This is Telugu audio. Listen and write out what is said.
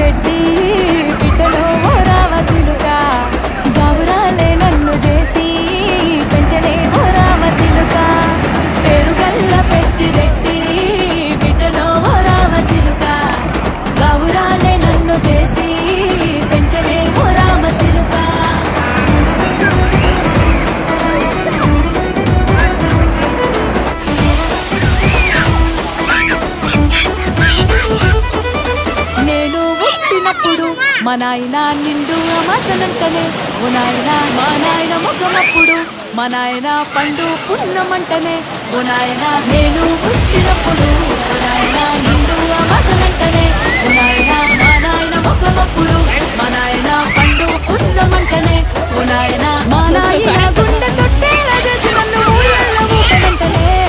పెట్టి బిడ్డలో ఓ రామసిలుక గౌరాలే నన్ను చేసి పెంచలే ఓ రామసిలుక పెరుగల్ల పెద్దిరెడ్డి బిడ్డలో ఓ రామసిలుక గౌరాలే నన్ను చేసి పెంచలే ఓ రామసిలుక నేను పుట్టినప్పుడు మా నాయన నిండు అమాసనంటనే ఓ నాయన మా నాయన ముఖమప్పుడు మా నాయన పండు పున్నమంటనే ఓ నాయన నేను పుట్టినప్పుడు ఓ నాయన నిండు అమాసనంటనే ఓ నాయన మా నాయన ముఖమప్పుడు మా నాయన పండు పున్నమంటనే ఓ నాయన మా నాయన గుండె తొట్టేల